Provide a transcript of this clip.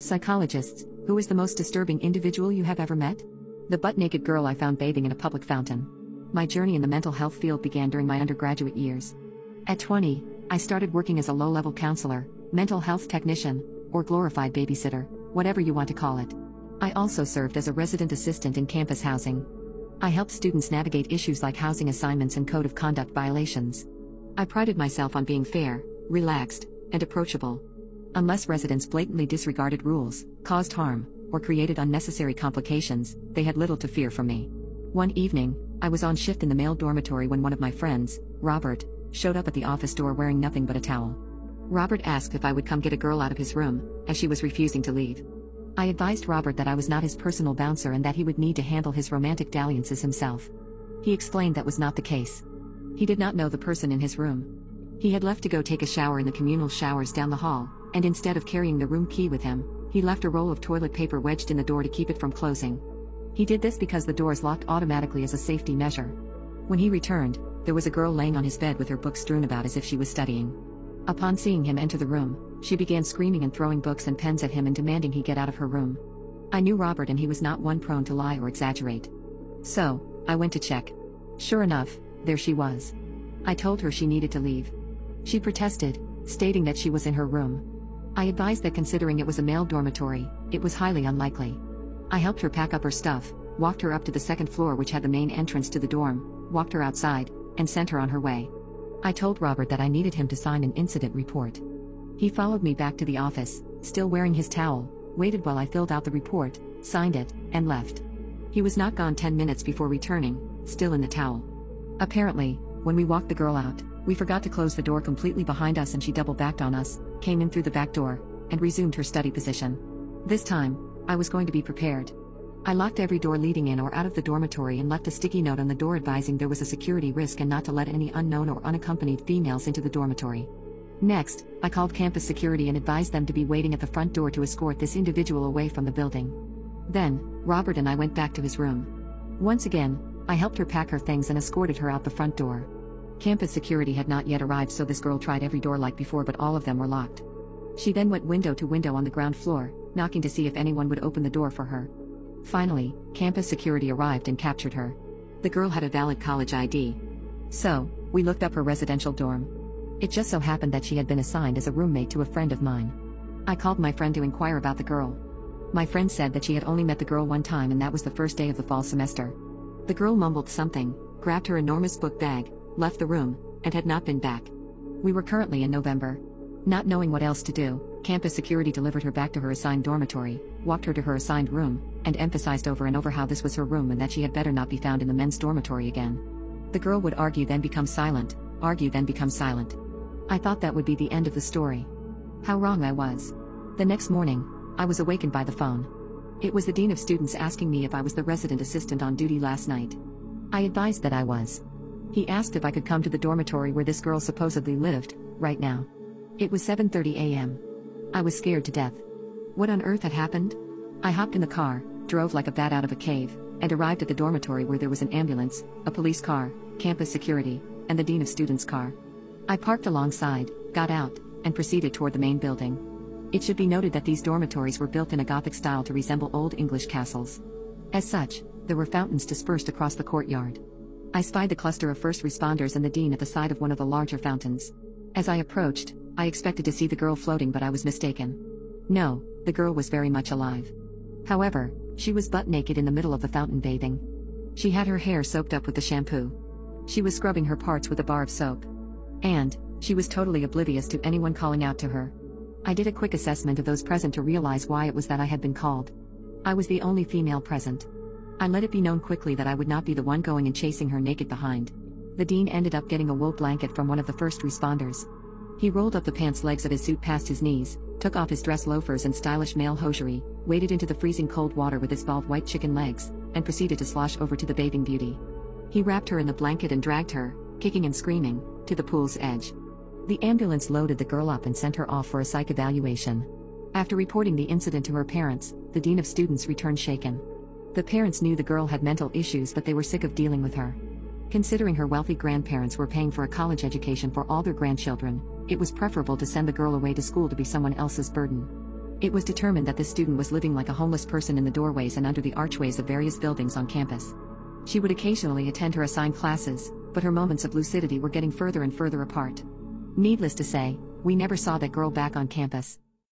Psychologists, who is the most disturbing individual you have ever met? The butt-naked girl I found bathing in a public fountain. My journey in the mental health field began during my undergraduate years. At 20, I started working as a low-level counselor, mental health technician, or glorified babysitter, whatever you want to call it. I also served as a resident assistant in campus housing. I helped students navigate issues like housing assignments and code of conduct violations. I prided myself on being fair, relaxed, and approachable. Unless residents blatantly disregarded rules, caused harm, or created unnecessary complications, they had little to fear from me. One evening, I was on shift in the male dormitory when one of my friends, Robert, showed up at the office door wearing nothing but a towel. Robert asked if I would come get a girl out of his room, as she was refusing to leave. I advised Robert that I was not his personal bouncer and that he would need to handle his romantic dalliances himself. He explained that was not the case. He did not know the person in his room. He had left to go take a shower in the communal showers down the hall, and instead of carrying the room key with him, he left a roll of toilet paper wedged in the door to keep it from closing. He did this because the doors locked automatically as a safety measure. When he returned, there was a girl laying on his bed with her books strewn about as if she was studying. Upon seeing him enter the room, she began screaming and throwing books and pens at him and demanding he get out of her room. I knew Robert and he was not one prone to lie or exaggerate. So, I went to check. Sure enough, there she was. I told her she needed to leave. She protested, stating that she was in her room. I advised that considering it was a male dormitory, it was highly unlikely. I helped her pack up her stuff, walked her up to the second floor which had the main entrance to the dorm, walked her outside, and sent her on her way. I told Robert that I needed him to sign an incident report. He followed me back to the office, still wearing his towel, waited while I filled out the report, signed it, and left. He was not gone 10 minutes before returning, still in the towel. Apparently, when we walked the girl out, we forgot to close the door completely behind us and she double-backed on us, came in through the back door, and resumed her study position. This time, I was going to be prepared. I locked every door leading in or out of the dormitory and left a sticky note on the door advising there was a security risk and not to let any unknown or unaccompanied females into the dormitory. Next, I called campus security and advised them to be waiting at the front door to escort this individual away from the building. Then, Robert and I went back to his room. Once again, I helped her pack her things and escorted her out the front door. Campus security had not yet arrived, so this girl tried every door like before, but all of them were locked. She then went window to window on the ground floor, knocking to see if anyone would open the door for her. Finally, campus security arrived and captured her. The girl had a valid college ID. So, we looked up her residential dorm. It just so happened that she had been assigned as a roommate to a friend of mine. I called my friend to inquire about the girl. My friend said that she had only met the girl one time and that was the first day of the fall semester. The girl mumbled something, grabbed her enormous book bag, left the room, and had not been back. We were currently in November. Not knowing what else to do, campus security delivered her back to her assigned dormitory, walked her to her assigned room, and emphasized over and over how this was her room and that she had better not be found in the men's dormitory again. The girl would argue then become silent, argue then become silent. I thought that would be the end of the story. How wrong I was. The next morning, I was awakened by the phone. It was the dean of students asking me if I was the resident assistant on duty last night. I advised that I was. He asked if I could come to the dormitory where this girl supposedly lived, right now. It was 7:30 a.m. I was scared to death. What on earth had happened? I hopped in the car, drove like a bat out of a cave, and arrived at the dormitory where there was an ambulance, a police car, campus security, and the dean of students' car. I parked alongside, got out, and proceeded toward the main building. It should be noted that these dormitories were built in a Gothic style to resemble old English castles. As such, there were fountains dispersed across the courtyard. I spied the cluster of first responders and the dean at the side of one of the larger fountains. As I approached, I expected to see the girl floating, but I was mistaken. No, the girl was very much alive. However, she was butt naked in the middle of the fountain bathing. She had her hair soaked up with the shampoo. She was scrubbing her parts with a bar of soap. And, she was totally oblivious to anyone calling out to her. I did a quick assessment of those present to realize why it was that I had been called. I was the only female present. I let it be known quickly that I would not be the one going and chasing her naked behind. The dean ended up getting a wool blanket from one of the first responders. He rolled up the pants legs of his suit past his knees, took off his dress loafers and stylish male hosiery, waded into the freezing cold water with his bald white chicken legs, and proceeded to slosh over to the bathing beauty. He wrapped her in the blanket and dragged her, kicking and screaming, to the pool's edge. The ambulance loaded the girl up and sent her off for a psych evaluation. After reporting the incident to her parents, the dean of students returned shaken. The parents knew the girl had mental issues, but they were sick of dealing with her. Considering her wealthy grandparents were paying for a college education for all their grandchildren, it was preferable to send the girl away to school to be someone else's burden. It was determined that this student was living like a homeless person in the doorways and under the archways of various buildings on campus. She would occasionally attend her assigned classes, but her moments of lucidity were getting further and further apart. Needless to say, we never saw that girl back on campus.